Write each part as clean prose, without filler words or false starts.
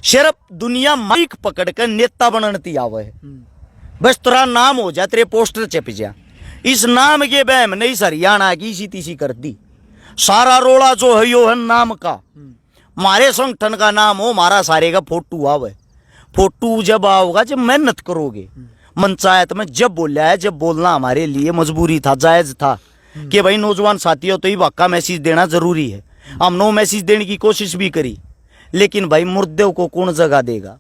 सिर्फ दुनिया माइक पकड़ कर नेता बनती आवे है। बस तेरा नाम हो जाए, तेरे पोस्टर चिप जा। इस नाम के बहम नहीं हरियाणा की इसी तीसी कर दी। सारा रोला जो है यो है नाम का। मारे संगठन का नाम हो, मारा सारे का फोटो आवे। फोटो जब आओगा जब मेहनत करोगे। पंचायत में जब बोला है, जब बोलना हमारे लिए मजबूरी था, जायज था कि भाई नौजवान साथियों तो ही वाका मैसेज देना जरूरी है। हम नो मैसेज देने की कोशिश भी करी, लेकिन भाई मुर्दे को कौन जगह देगा।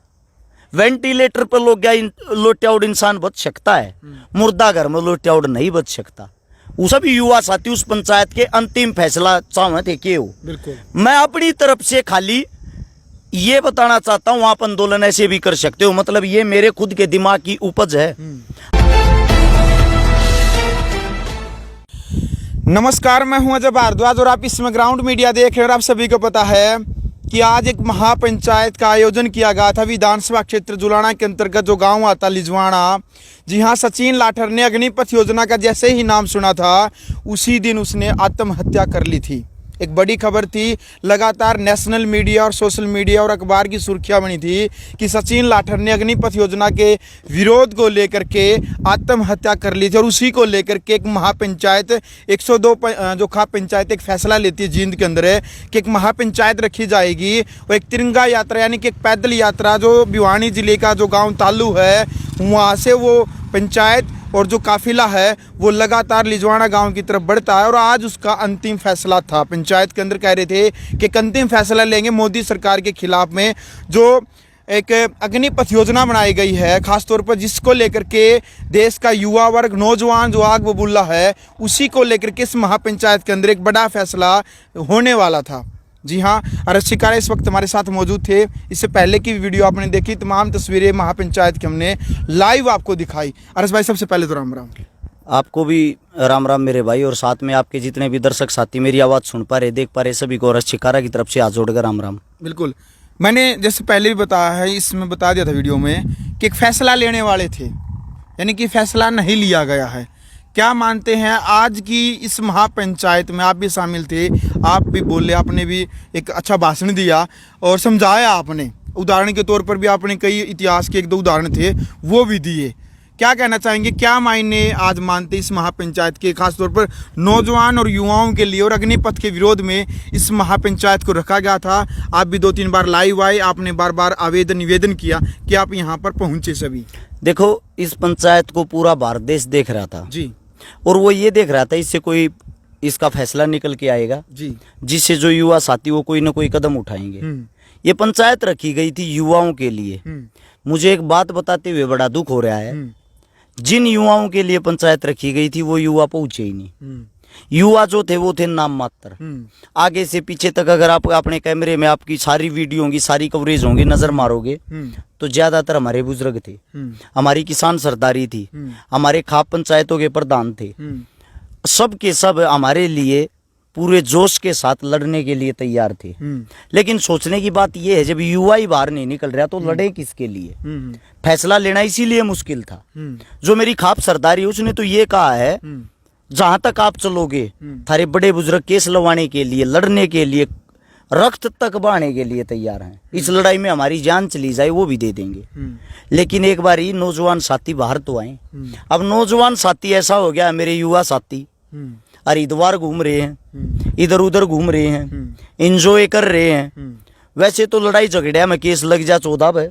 वेंटिलेटर पर लोटियाउड इंसान बच सकता है, मुर्दा घर में लोटियाउड नहीं बच सकता। वो सभी युवा साथी उस पंचायत के अंतिम फैसला चाहे थे कि हो। बिल्कुल मैं अपनी तरफ से खाली ये बताना चाहता हूं, आप आंदोलन ऐसे भी कर सकते हो, मतलब ये मेरे खुद के दिमाग की उपज है। नमस्कार, मैं हूं अजय भारद्वाज और आप इसमें ग्राउंड मीडिया देख रहे हैं। और आप सभी को पता है कि आज एक महापंचायत का आयोजन किया गया था विधानसभा क्षेत्र जुलाना के अंतर्गत जो गांव आता लिजवाना। जी हां, सचिन लाठर ने अग्निपथ योजना का जैसे ही नाम सुना था उसी दिन उसने आत्महत्या कर ली थी। एक बड़ी खबर थी, लगातार नेशनल मीडिया और सोशल मीडिया और अखबार की सुर्खियां बनी थी कि सचिन लाठर ने अग्निपथ योजना के विरोध को लेकर के आत्महत्या कर ली थी। और उसी को लेकर के एक महापंचायत 102 जो खाप पंचायत एक फैसला लेती है जींद के अंदर है कि एक महापंचायत रखी जाएगी और एक तिरंगा यात्रा यानी कि एक पैदल यात्रा जो भिवानी जिले का जो गाँव तालू है वहाँ से वो पंचायत और जो काफिला है वो लगातार लिजवाना गांव की तरफ बढ़ता है। और आज उसका अंतिम फैसला था। पंचायत के अंदर कह रहे थे कि एक अंतिम फैसला लेंगे मोदी सरकार के खिलाफ में जो एक अग्निपथ योजना बनाई गई है, खासतौर पर जिसको लेकर के देश का युवा वर्ग नौजवान जो आग बबूला है उसी को लेकर के इस महापंचायत के अंदर एक बड़ा फैसला होने वाला था। जी हाँ, अरस शिकारा इस वक्त हमारे साथ मौजूद थे। इससे पहले की वीडियो आपने देखी, तमाम तस्वीरें महापंचायत की हमने लाइव आपको दिखाई। अरस भाई, सबसे पहले तो राम राम। आपको भी राम राम मेरे भाई, और साथ में आपके जितने भी दर्शक साथी मेरी आवाज़ सुन पा रहे, देख पा रहे, सभी को अरस शिकारा की तरफ से हाथ जोड़कर राम राम। बिल्कुल, मैंने जैसे पहले भी बताया है, इसमें बता दिया था वीडियो में कि एक फैसला लेने वाले थे, यानी कि फैसला नहीं लिया गया है। क्या मानते हैं आज की इस महापंचायत में? आप भी शामिल थे, आप भी बोले, आपने भी एक अच्छा भाषण दिया और समझाया आपने। उदाहरण के तौर पर भी आपने कई इतिहास के 1-2 उदाहरण थे वो भी दिए। क्या कहना चाहेंगे, क्या मायने आज मानते इस महापंचायत के, खासतौर पर नौजवान और युवाओं के लिए? और अग्निपथ के विरोध में इस महापंचायत को रखा गया था। आप भी 2-3 बार लाइव आए, आपने बार बार आवेदन निवेदन किया कि आप यहाँ पर पहुँचे सभी। देखो, इस पंचायत को पूरा भारत देश देख रहा था जी, और वो ये देख रहा था इससे कोई इसका फैसला निकल के आएगा जी, जिससे जो युवा साथी वो कोई ना कोई कदम उठाएंगे। ये पंचायत रखी गई थी युवाओं के लिए। मुझे एक बात बताते हुए बड़ा दुख हो रहा है, जिन युवाओं के लिए पंचायत रखी गई थी वो युवा पहुंचे ही नहीं। युवा जो थे वो थे नाम मात्र। आगे से पीछे तक अगर आप अपने कैमरे में आपकी सारी वीडियो होंगी, सारी कवरेज होंगी, नजर मारोगे तो ज्यादातर हमारे बुजुर्ग थे, हमारी किसान सरदारी थी, हमारे खाप पंचायतों के प्रधान थे। सब के सब हमारे लिए पूरे जोश के साथ लड़ने के लिए तैयार थे। लेकिन सोचने की बात यह है, जब युवा ही बाहर नहीं निकल रहा तो लड़े किसके लिए? फैसला लेना इसीलिए मुश्किल था। जो मेरी खाप सरदारी उसने तो ये कहा है, जहां तक आप चलोगे थारे बड़े बुजुर्ग केस लवाने के लिए, लड़ने के लिए, रक्त तक बहाने के लिए तैयार हैं। इस लड़ाई में हमारी जान चली जाए वो भी दे देंगे। लेकिन एक बार ही नौजवान साथी बाहर तो आए। अब नौजवान साथी ऐसा हो गया, मेरे युवा साथी हरिद्वार घूम रहे हैं, इधर उधर घूम रहे हैं, एंजॉय कर रहे हैं। वैसे तो लड़ाई झगड़े में केस लग जा 14 पे,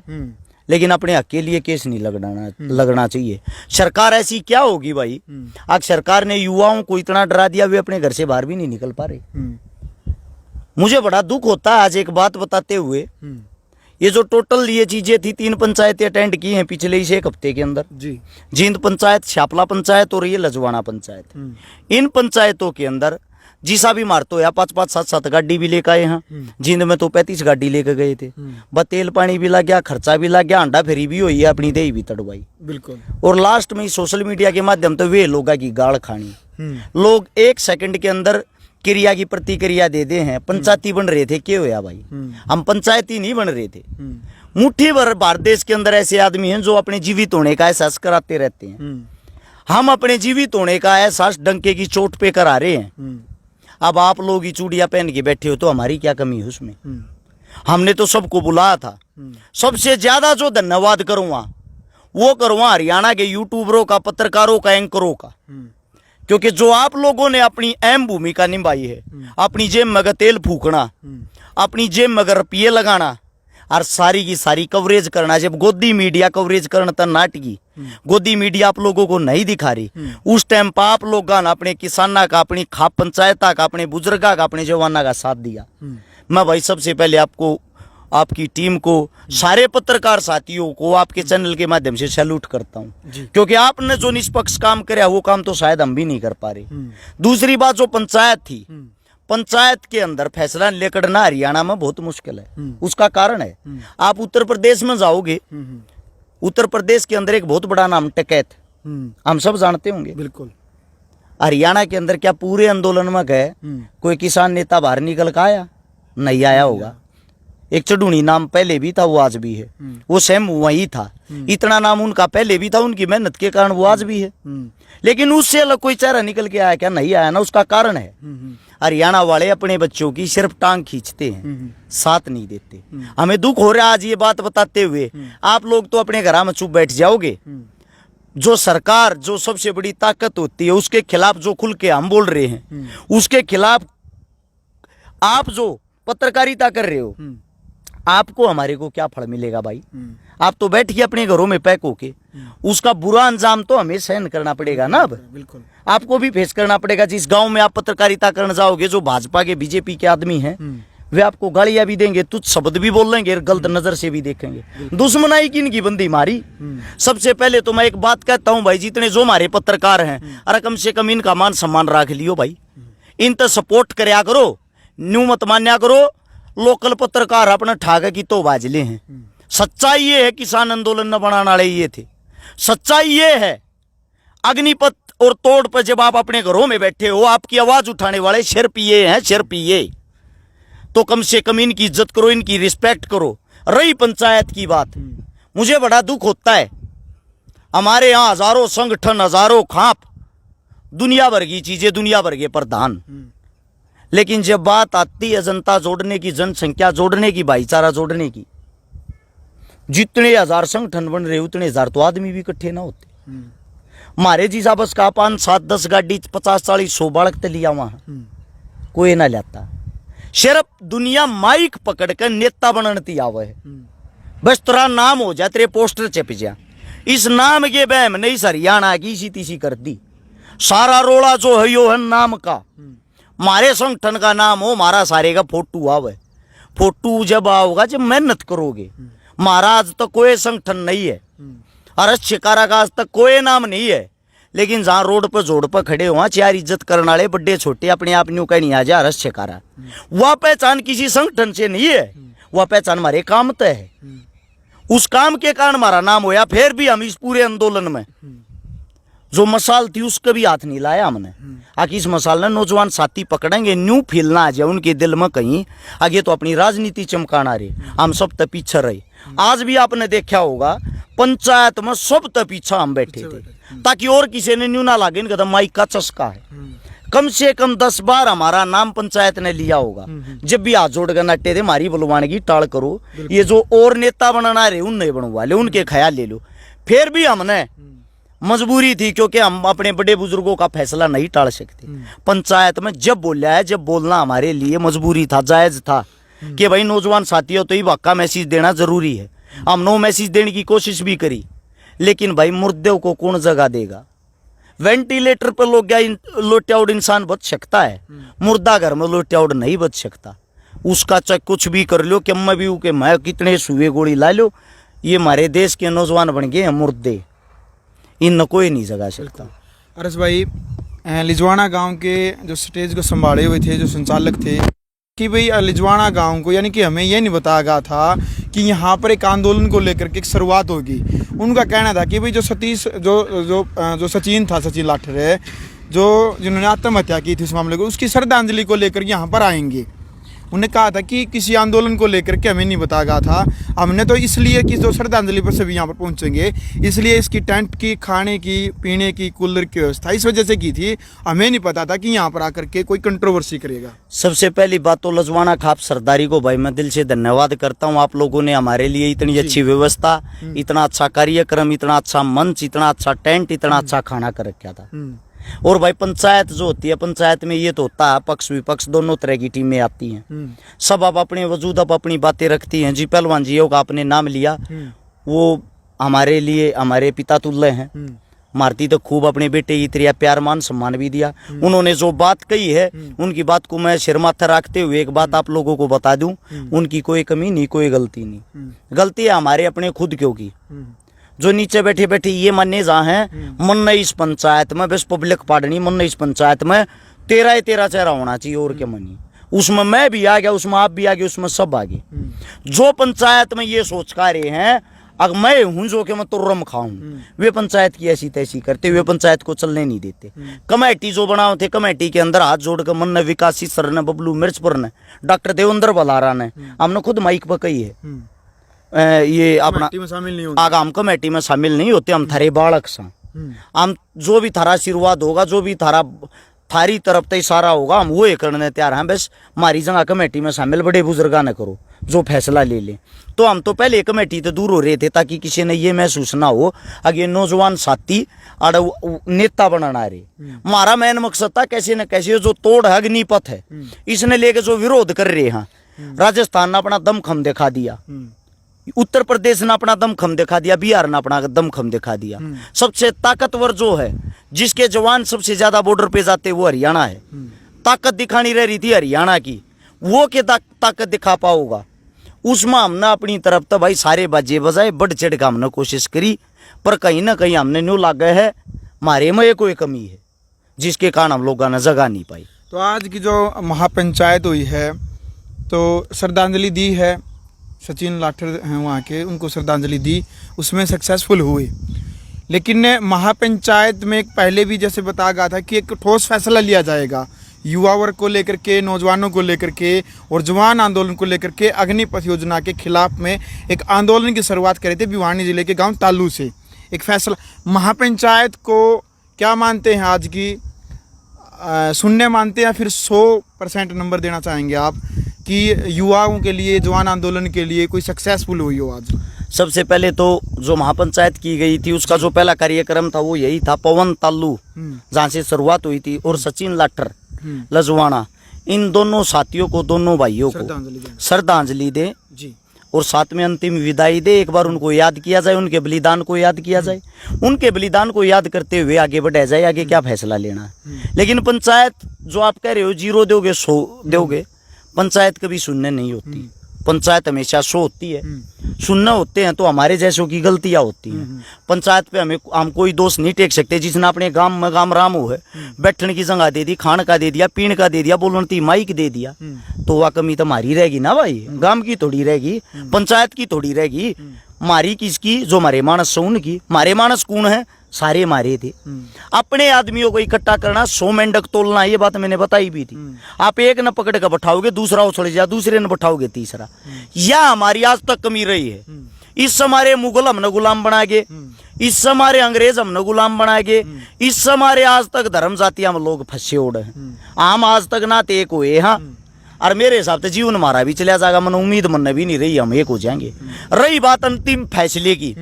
लेकिन अपने हक के लिए केस नहीं लगना चाहिए। सरकार ऐसी क्या होगी भाई? आज सरकार ने युवाओं को इतना डरा दिया, वे अपने घर से बाहर भी नहीं निकल पा रहे। मुझे बड़ा दुख होता है आज एक बात बताते हुए। ये जो टोटल ये चीजें थी, 3 पंचायतें अटेंड की हैं पिछले इस 1 हफ्ते के अंदर जी। जींद पंचायत, शापला पंचायत और ये लजवाना पंचायत। इन पंचायतों के अंदर जिसा भी मारतो या 5-5, 7-7 गाड़ी भी लेकर आए हैं। जींद में तो 35 गाड़ी लेकर गए थे। तेल पानी भी लग गया, खर्चा भी लग गया, अंडा फेरी भी हुई है, अपनी दही भी तड़वाई। बिल्कुल। और लास्ट में सोशल मीडिया के माध्यम तो वे लोगों की गाड़ खानी। लोग 1 सेकंड के अंदर क्रिया की प्रतिक्रिया दे दे हैं। पंचायती बन रहे थे, क्या होया भाई? हम पंचायती नहीं बन रहे थे। मुट्ठी भर भारत देश के अंदर ऐसे आदमी हैं जो अपने जीवित होने का एहसास कराते रहते हैं। हम अपने जीवित होने का एहसास डंके की चोट पे करा रहे हैं। अब आप लोग ही चूड़ियां पहन के बैठे हो तो हमारी क्या कमी है उसमें? हमने तो सबको बुलाया था, सबसे ज्यादा जो धन्यवाद करूंगा वो करूंगा हरियाणा के यूट्यूबरों का, पत्रकारों का, एंकरों का, क्योंकि जो आप लोगों ने अपनी अहम भूमिका निभाई है, अपनी जेब में तेल फूकना, अपनी जेब में रुपये लगाना और सारी की सारी कवरेज करना। जब गोदी मीडिया कवरेज करना था नाटकी, गोदी मीडिया आप लोगों को नहीं दिखा रही, उस टाइम पर आप लोग अपने किसाना का, अपनी खाप पंचायता का, अपने बुजुर्गा का, अपने जवाना का साथ दिया। मैं भाई सबसे पहले आपको, आपकी टीम को, सारे पत्रकार साथियों को आपके चैनल के माध्यम से सैल्यूट करता हूं, क्योंकि आपने जो निष्पक्ष काम कराया वो काम तो शायद हम भी नहीं कर पा रहे। दूसरी बात, जो पंचायत थी, पंचायत के अंदर फैसला लेकर ना हरियाणा में बहुत मुश्किल है। उसका कारण है, आप उत्तर प्रदेश में जाओगे, उत्तर प्रदेश के अंदर एक बहुत बड़ा नाम टिकैत, हम सब जानते होंगे। बिल्कुल। हरियाणा के अंदर क्या पूरे आंदोलन में गए कोई किसान नेता बाहर निकल कर आया? नहीं आया होगा। एक चढ़ूनी नाम पहले भी था, वो आज भी है, वो सेम वही था। इतना नाम उनका पहले भी था, उनकी मेहनत के कारण वो आज भी है। लेकिन उससे अलग कोई चेहरा निकल के आया क्या? नहीं आया ना। उसका कारण है, हरियाणा वाले अपने बच्चों की सिर्फ टांग खींचते हैं, साथ नहीं देते। हमें दुख हो रहा है आज ये बात बताते हुए। आप लोग तो अपने घर में चुप बैठ जाओगे। जो सरकार, जो सबसे बड़ी ताकत होती है, उसके खिलाफ जो खुल के हम बोल रहे हैं, उसके खिलाफ आप जो पत्रकारिता कर रहे हो, आपको हमारे को क्या फल मिलेगा भाई? आप तो बैठिए अपने घरों में पैक होके, उसका बुरा अंजाम तो हमें सहन करना पड़ेगा ना। अब बिल्कुल आपको भी फेस करना पड़ेगा। जिस गांव में आप पत्रकारिता करने जाओगे, जो भाजपा के, बीजेपी के आदमी हैं, वे आपको गालियां भी देंगे, तुच्छ शब्द भी बोलेंगे, गलत नजर से भी देखेंगे। दुश्मनाई की इनकी बंदी मारी। सबसे पहले तो मैं एक बात कहता हूं भाई, जितने जो हमारे पत्रकार हैं, अरे कम से कम इनका मान सम्मान रख लियो भाई, इन तो सपोर्ट करया करो, न्यू मत मान्या करो। लोकल पत्रकार अपने ठागे की तो बाजले हैं। सच्चाई ये है, किसान आंदोलन न बनाने वाले ये थे। सच्चाई ये है, अग्निपथ और तोड़ पर जब आप अपने घरों में बैठे हो, आपकी आवाज उठाने वाले सिर्फ ये हैं, सिर्फ ये। तो कम से कम इनकी इज्जत करो, इनकी रिस्पेक्ट करो। रही पंचायत की बात, मुझे बड़ा दुख होता है, हमारे यहाँ हजारों संगठन, हजारों खाप, दुनिया भर की चीजें, दुनिया भर के प्रधान, लेकिन जब बात आती है जनता जोड़ने की, जनसंख्या जोड़ने की, भाईचारा जोड़ने की, जितने हजार संगठन बन रहे उतने हजार तो आदमी भी इकट्ठे ना होते। हमारे जी साहब का 5, 7, 10 गाड़ी, 50, 40, 100 बालक तो लिया वहां, कोई ना लाता। सिर्फ दुनिया माइक पकड़ कर नेता बनती आवे है, बस तेरा नाम हो जा, तेरे पोस्टर चिप जा। इस नाम के बहम ने इस हरियाणा की इसी तीसी कर दी। सारा रोड़ा जो है यो है नाम का। मारे संगठन का नाम हो, मारा सारे का फोटो आवे। फोटो जब आओगा जब मेहनत करोगे। महाराज तो कोई संगठन नहीं है, अरस शिकारा का आज तक कोई नाम नहीं है, लेकिन जहां रोड पर जोड़ पर खड़े हुआ चार इज्जत करने वाले बड़े छोटे अपने आप न्यू कहीं नहीं आ जा अरस शिकारा, वह पहचान किसी संगठन से नहीं है, वह पहचान हमारे काम तय है। उस काम के कारण हमारा नाम होया। फिर भी हम इस पूरे आंदोलन में जो मसाल थी उसका भी हाथ नहीं लाया हमने। आखिर इस मसाल ने नौजवान साथी पकड़ेंगे, न्यू फील ना आ जाए उनके दिल में कहीं, आगे तो अपनी राजनीति चमकाना रहे, हम सब तक पीछे रहे। आज भी आपने देखा होगा पंचायत में सब तक पीछा हम बैठे थे, ताकि और किसी ने न्यू ना लागे इनका माइक का चस्का है। कम से कम 10 बार हमारा नाम पंचायत ने लिया होगा। जब भी हाथ जोड़ कर नट्टे थे मारी बुलवाने की टाल करो, ये जो और नेता बनाना रहे उन नहीं बनवा ले, उनके ख्याल ले लो। फिर भी हमने मजबूरी थी, क्योंकि हम अपने बड़े बुजुर्गों का फैसला नहीं टाल सकते। पंचायत में जब बोला है, जब बोलना हमारे लिए मजबूरी था, जायज था कि भाई नौजवान साथियों तो ही वाका मैसेज देना जरूरी है। हम नो मैसेज देने की कोशिश भी करी, लेकिन भाई मुर्दे को कौन जगह देगा? वेंटिलेटर पर लोटियाउड इंसान बच सकता है, मुर्दा घर में लोटियाउड नहीं बच सकता। उसका चाहे कुछ भी कर लो, कि मैं भी के मैं कितने सुए गोली ला लो, ये हमारे देश के नौजवान बन गए हैं मुर्दे, इन कोई नहीं जगा सकता। अरस भाई, लिजवाना गांव के जो स्टेज को संभाले हुए थे, जो संचालक थे, कि भाई लिजवाना गांव को, यानी कि हमें ये नहीं बताया गया था कि यहाँ पर एक आंदोलन को लेकर के एक शुरुआत होगी। उनका कहना था कि भाई जो सतीश जो सचिन था, सचिन लाठरे, जो जिन्होंने आत्महत्या की थी उस मामले को, उसकी श्रद्धांजलि को लेकर यहाँ पर आएंगे। उन्होंने कहा था कि किसी आंदोलन को लेकर के हमें नहीं बताया गया था, हमने तो इसलिए कि जो श्रद्धांजलि पर सभी यहाँ पर पहुँचेंगे इसलिए इसकी टेंट की, खाने की, पीने की, कूलर की व्यवस्था इस वजह से की थी, हमें नहीं पता था कि यहाँ पर आकर के कोई कंट्रोवर्सी करेगा। सबसे पहली बात तो लजवाना खाप सरदारी को भाई मैं दिल से धन्यवाद करता हूँ। आप लोगों ने हमारे लिए इतनी अच्छी व्यवस्था, इतना अच्छा कार्यक्रम, इतना अच्छा मंच, इतना अच्छा टेंट, इतना अच्छा खाना कर रखा था। और भाई पंचायत जो होती है, पंचायत में ये तो होता है पक्ष विपक्ष दोनों तरह की टीमें आती हैं, सब आप अपने वजूद आप अपनी बातें रखती हैं। जी पहलवान जी का आपने नाम लिया, वो हमारे लिए हमारे पिता तुल्य हैं। मारती तो खूब अपने बेटे की तरह प्यार मान सम्मान भी दिया। उन्होंने जो बात कही है उनकी बात को मैं सिर माथा रखते हुए एक बात आप लोगों को बता दूं, उनकी कोई कमी नहीं, कोई गलती नहीं। गलती है हमारे अपने खुद क्यों की, जो नीचे बैठे बैठे ये माने जा हैं मन नहीं इस पंचायत में बस पब्लिक पाड़नी, मन नहीं इस पंचायत में 13 चेहरा होना चाहिए और क्या मनी। उसमें मैं भी आ गया, उसमें आप भी आ गए, उसमें सब आ गए। जो पंचायत में ये सोच का रहे हैं अगर मैं हूं जो कि मैं तुर्रम खाऊं, वे पंचायत की ऐसी तैसी करते, वे पंचायत को चलने नहीं देते। कमेटी जो बनाओ थे, कमेटी के अंदर हाथ जोड़ कर मन ने विकासी सर ने, बबलू मिर्चपुर ने, डॉक्टर देवेंद्र बलारा ने, हमने खुद माइक पर कही है ये अपना आगा हम कमेटी में शामिल नहीं होते, हम थारे बालक सा, हम जो भी थारा आशीर्वाद होगा, जो भी थारी तरफ तक इशारा होगा हम वो करने तैयार हैं। बस हमारी जगह कमेटी में शामिल बड़े बुजुर्गा न करो, जो फैसला ले ले। तो हम तो पहले कमेटी तो दूर हो रहे थे ताकि किसी ने ये महसूस ना हो अगे नौजवान साथी अड़ नेता बनाना रहे। हमारा मेन मकसद था कैसे न कैसे जो तोड़ है अग्निपथ है इसने लेके जो विरोध कर रहे हैं। राजस्थान ने अपना दमखम दिखा दिया, उत्तर प्रदेश ने अपना दमखम दिखा दिया, बिहार ने अपना दमखम दिखा दिया। सबसे ताकतवर जो है जिसके जवान सबसे ज्यादा बॉर्डर पे जाते वो हरियाणा है। ताकत दिखानी रह रही थी हरियाणा की, वो के ताकत दिखा पाओगा। उसमें हमने अपनी तरफ तो भाई सारे बाजे बजाए, बढ़ चढ़ के हमने कोशिश करी, पर कहीं ना कहीं हमने न्यू लागे है हमारे में कोई कमी है जिसके कारण हम लोगों ने जगह नहीं पाई। तो आज की जो महापंचायत हुई है तो श्रद्धांजलि दी है, सचिन लाठर हैं वहाँ के, उनको श्रद्धांजलि दी, उसमें सक्सेसफुल हुए। लेकिन महापंचायत में एक पहले भी जैसे बताया गया था कि एक ठोस फैसला लिया जाएगा युवा वर्ग को लेकर के, नौजवानों को लेकर के और जवान आंदोलन को लेकर के। अग्निपथ योजना के खिलाफ में एक आंदोलन की शुरुआत करे थे भिवानी जिले के गांव तालू से। एक फैसला महापंचायत को क्या मानते हैं आज की, शून्य मानते हैं या फिर 100% नंबर देना चाहेंगे आप कि युवाओं के लिए, जवान आंदोलन के लिए कोई सक्सेसफुल हुई हो आज? सबसे पहले तो जो महापंचायत की गई थी उसका जो पहला कार्यक्रम था वो यही था, पवन तालू जहाँ से शुरुआत हुई थी, और सचिन लाठर लजवाना, इन दोनों साथियों को, दोनों भाइयों को श्रद्धांजलि दे जी, और साथ में अंतिम विदाई दे। एक बार उनको याद किया जाए, उनके बलिदान को याद किया जाए, उनके बलिदान को याद करते हुए आगे बढ़ाया जाए, आगे क्या फैसला लेना है। लेकिन पंचायत जो आप कह रहे हो 0 दोगे 100 दोगे, पंचायत कभी शून्य नहीं होती, पंचायत हमेशा 100 होती है। शून्य होते हैं तो हमारे जैसों की गलतियां होती हैं। पंचायत पे हम कोई दोष नहीं टेक सकते। जिसने अपने गांव में गांव राम हो है, बैठने की जगह दे दी, खान का दे दिया, पीने का दे दिया, बोलने माइक दे दिया, तो वह कमी तो हमारी रहेगी ना भाई, गांव की थोड़ी रहेगी, पंचायत की थोड़ी रहेगी। मारी किसकी, जो हमारे मानस से उनकी। हमारे मानस कौन है, सारे मारे थे। अपने आदमियों को इकट्ठा करना, 100 मेंढक तोलना, ये बात मैंने बताई भी थी। आप एक न पकड़ कर बैठाओगे, दूसरा उछल जाए, दूसरे न बैठाओगे तीसरा, यह हमारी आज तक कमी रही है। इस हमारे मुगल हमने गुलाम बनाएंगे, इस हमारे अंग्रेज हमने गुलाम बनाएंगे, इस हमारे आज तक धर्म जाति हम लोग फंसे उड़े हैं, हम आज तक ना एक हुए। हाँ, और मेरे हिसाब से जीवन हमारा भी चला जाएगा, मन उम्मीद मन भी नहीं रही हम एक हो जाएंगे। रही बात अंतिम फैसले की,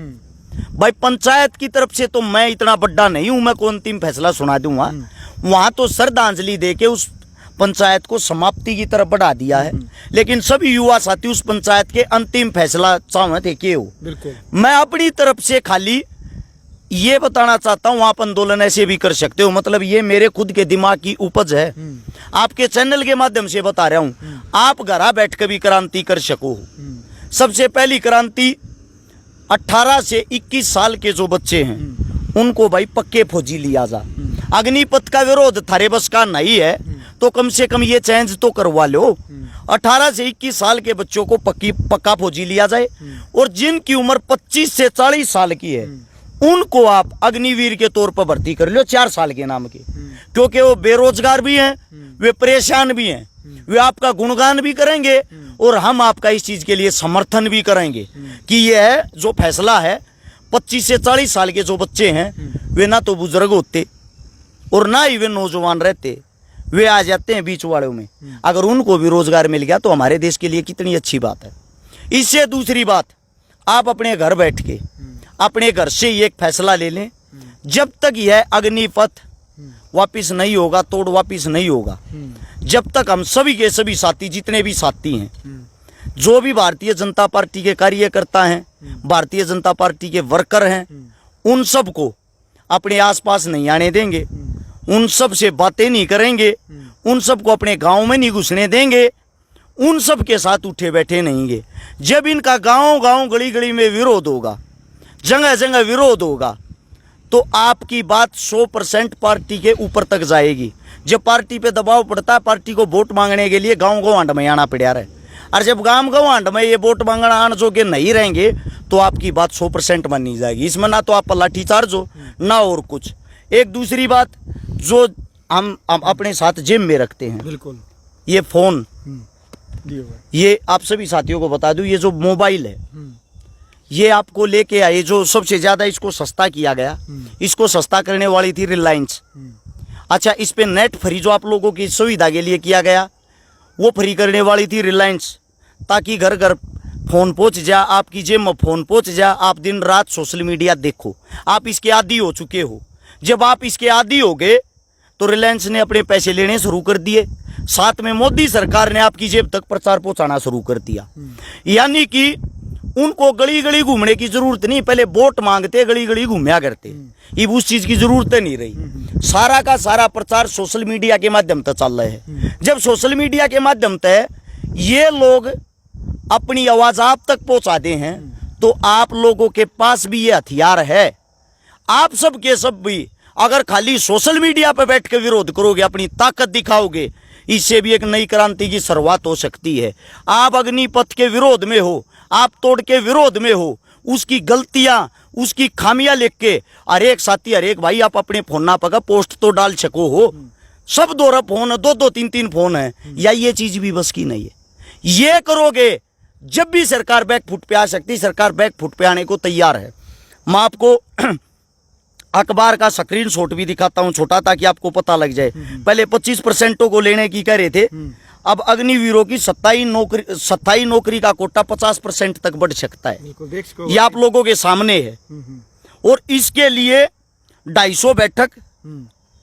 भाई पंचायत की तरफ से तो मैं इतना बड़ा नहीं हूं मैं कौन अंतिम फैसला सुना दूंगा। वहां तो श्रद्धांजलि देके उस पंचायत को समाप्ति की तरफ बढ़ा दिया है, लेकिन सभी युवा साथी उस पंचायत के अंतिम फैसला चाहे थे कि हो। मैं अपनी तरफ से खाली ये बताना चाहता हूँ, आप आंदोलन ऐसे भी कर सकते हो, मतलब ये मेरे खुद के दिमाग की उपज है, आपके चैनल के माध्यम से बता रहा हूँ। आप घर बैठ कर भी क्रांति कर सको। सबसे पहली क्रांति 18 से 21 साल के जो बच्चे हैं उनको भाई पक्के फौजी लिया जा। अग्निपथ का विरोध थारे बस का नहीं है तो कम से कम ये चेंज तो करवा लो। 18 से 21 साल के बच्चों को पक्का फौजी लिया जाए, और जिनकी उम्र 25 से 40 साल की है उनको आप अग्निवीर के तौर पर भर्ती कर लो 4 साल के नाम के, क्योंकि वो बेरोजगार भी हैं, वे परेशान भी हैं। वे आपका गुणगान भी करेंगे और हम आपका इस चीज के लिए समर्थन भी करेंगे कि यह जो फैसला है 25 से 40 साल के जो बच्चे हैं वे ना तो बुजुर्ग होते और ना ही वे नौजवान रहते, वे आ जाते हैं बीच वालों में। अगर उनको भी रोजगार मिल गया तो हमारे देश के लिए कितनी अच्छी बात है। इससे दूसरी बात, आप अपने घर बैठ के अपने घर से ही एक फैसला ले लें, जब तक यह अग्निपथ वापिस नहीं होगा, तोड़ वापिस नहीं होगा, जब तक हम सभी के सभी साथी, जितने भी साथी हैं, जो भी भारतीय जनता पार्टी के कार्यकर्ता हैं, भारतीय जनता पार्टी के वर्कर हैं, उन सब को अपने आसपास नहीं आने देंगे, उन सब से बातें नहीं करेंगे, उन सब को अपने गांव में नहीं घुसने देंगे, उन सब के साथ उठे बैठे नहींगे। जब इनका गांव गांव गली गली में विरोध होगा, जगह जगह विरोध होगा, तो आपकी बात 100% पार्टी के ऊपर तक जाएगी। जब पार्टी पे दबाव पड़ता है, पार्टी को वोट मांगने के लिए गांव गांव हांड में आना पड़ा रहे, और जब गांव गांव हांड में ये वोट मांगना आन जो के नहीं रहेंगे तो आपकी बात 100% मानी जाएगी। इसमें ना तो आप लाठी चार्ज हो ना और कुछ। एक दूसरी बात जो हम अपने साथ जेब में रखते हैं, बिल्कुल, ये फोन, ये आप सभी साथियों को बता दूं, ये जो मोबाइल है ये आपको लेके आए, जो सबसे ज्यादा इसको सस्ता किया गया, इसको सस्ता करने वाली थी रिलायंस। अच्छा, इस पे नेट फ्री जो आप लोगों की सुविधा के लिए किया गया, वो फ्री करने वाली थी रिलायंस, ताकि घर घर फोन पहुंच जा, आपकी जेब में फोन पहुंच जा, आप दिन रात सोशल मीडिया देखो। आप इसके आदी हो चुके हो। जब आप इसके आदी हो गए तो रिलायंस ने अपने पैसे लेने शुरू कर दिए, साथ में मोदी सरकार ने आपकी जेब तक प्रचार पहुंचाना शुरू कर दिया। यानी कि उनको गली गली घूमने की जरूरत नहीं, पहले वोट मांगते गली गली घूमया करते, अब उस चीज की जरूरत नहीं रही। सारा का सारा प्रचार सोशल मीडिया के माध्यम से चल रहा है। जब सोशल मीडिया के माध्यम से ये लोग अपनी आवाज आप तक पहुंचाते हैं तो आप लोगों के पास भी ये हथियार है। आप सब के सब भी अगर खाली सोशल मीडिया पर बैठ के विरोध करोगे, अपनी ताकत दिखाओगे, इससे भी एक नई क्रांति की शुरुआत हो सकती है। आप अग्निपथ के विरोध में हो, आप तोड़ के विरोध में हो, उसकी गलतियां, उसकी खामियां लिख के हर एक साथी, हर एक भाई आप अपने फोन ना पका पोस्ट तो डाल सको हो। सब दो फोन है, दो तीन तीन फोन है, या ये चीज भी बस की नहीं है। ये करोगे जब भी सरकार बैकफुट पे आ सकती, सरकार बैकफुट पे आने को तैयार है। मैं आपको अखबार का स्क्रीनशॉट भी दिखाता हूं छोटा, ताकि आपको पता लग जाए। पहले 25% को लेने की कह रहे थे, अब अग्निवीरों की 27 नौकरी का कोटा 50% तक बढ़ सकता है। ये आप लोगों के सामने है। और इसके लिए 250 बैठक,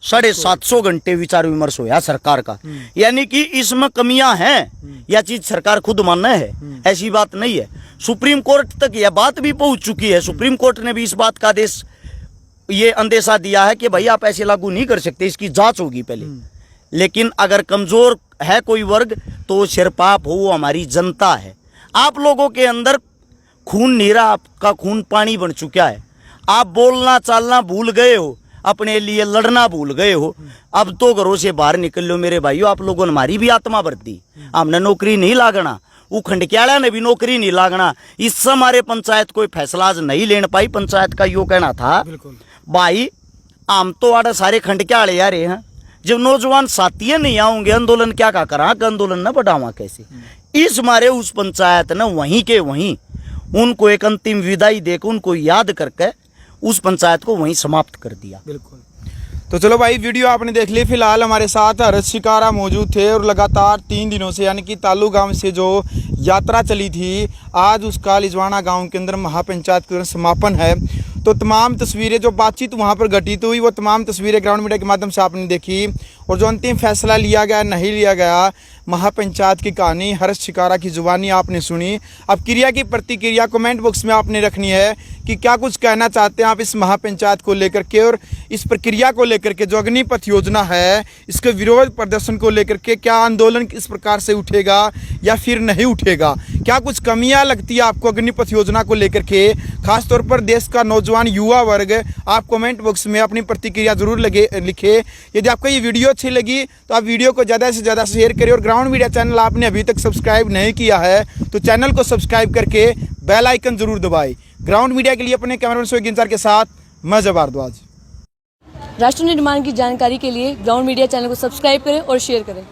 750 घंटे विचार विमर्श हुआ सरकार का। यानी कि इसमें कमियां हैं, यह चीज सरकार खुद मानना है, ऐसी बात नहीं है। सुप्रीम कोर्ट तक यह बात भी पहुंच चुकी है। सुप्रीम कोर्ट ने भी इस बात का आदेश, ये अंदेशा दिया है कि भाई आप ऐसे लागू नहीं कर सकते, इसकी जांच होगी पहले। लेकिन अगर कमजोर है कोई वर्ग तो सिरपाप हो, वो हमारी जनता है। आप लोगों के अंदर खून नीरा, आपका खून पानी बन चुका है। आप बोलना चालना भूल गए हो, अपने लिए लड़ना भूल गए हो। अब तो घरों से बाहर निकल लो मेरे भाइयों, आप लोगों ने हमारी भी आत्मा भर दी। हमने नौकरी नहीं लागना, वो खंडक्याड़ा ने भी नौकरी नहीं लागना। इससे हमारे पंचायत कोई फैसला आज नहीं लेने पाई। पंचायत का यो कहना था भाई हम तो आड़े सारे खंडक्याड़े आ रहे हैं, जब नौजवान साथी नहीं आऊंगे आंदोलन क्या का करा, आंदोलन न बढ़ावा कैसे। इस मारे उस पंचायत ने वहीं के वहीं उनको एक अंतिम विदाई देकर, उनको याद करके उस पंचायत को वहीं समाप्त कर दिया। बिल्कुल। तो चलो भाई, वीडियो आपने देख ली। फिलहाल हमारे साथ हर्ष शिकारा मौजूद थे और लगातार 3 दिनों से, यानी कि तालू गांव से जो यात्रा चली थी, आज उसका लिजवाना गांव के अंदर महापंचायत के समापन है। तो तमाम तस्वीरें, जो बातचीत वहां पर घटित हुई, वो तमाम तस्वीरें ग्राउंड मीडिया के माध्यम से आपने देखी। और जो अंतिम फैसला लिया गया नहीं लिया गया, महापंचायत की कहानी हर्ष शिकारा की जुबानी आपने सुनी। अब क्रिया की प्रतिक्रिया कमेंट बॉक्स में आपने रखनी है कि क्या कुछ कहना चाहते हैं आप इस महापंचायत को लेकर के, और इस प्रक्रिया को लेकर के, जो अग्निपथ योजना है, इसके विरोध प्रदर्शन को लेकर के क्या आंदोलन इस प्रकार से उठेगा या फिर नहीं उठेगा। क्या कुछ कमियां लगती है आपको अग्निपथ योजना को लेकर के, खासतौर पर देश का नौजवान युवा वर्ग। आप कमेंट बॉक्स में अपनी प्रतिक्रिया जरूर लिखे। यदि आपको ये वीडियो अच्छी लगी तो आप वीडियो को ज़्यादा से ज़्यादा शेयर करें। और ग्राउंड मीडिया चैनल आपने अभी तक सब्सक्राइब नहीं किया है तो चैनल को सब्सक्राइब करके बेल आइकन जरूर दबाएं। ग्राउंड मीडिया के लिए अपने कैमरामैन सोहेल इंसार के साथ मैं जब भारद्वाज। राष्ट्र निर्माण की जानकारी के लिए ग्राउंड मीडिया चैनल को सब्सक्राइब करें और शेयर करें।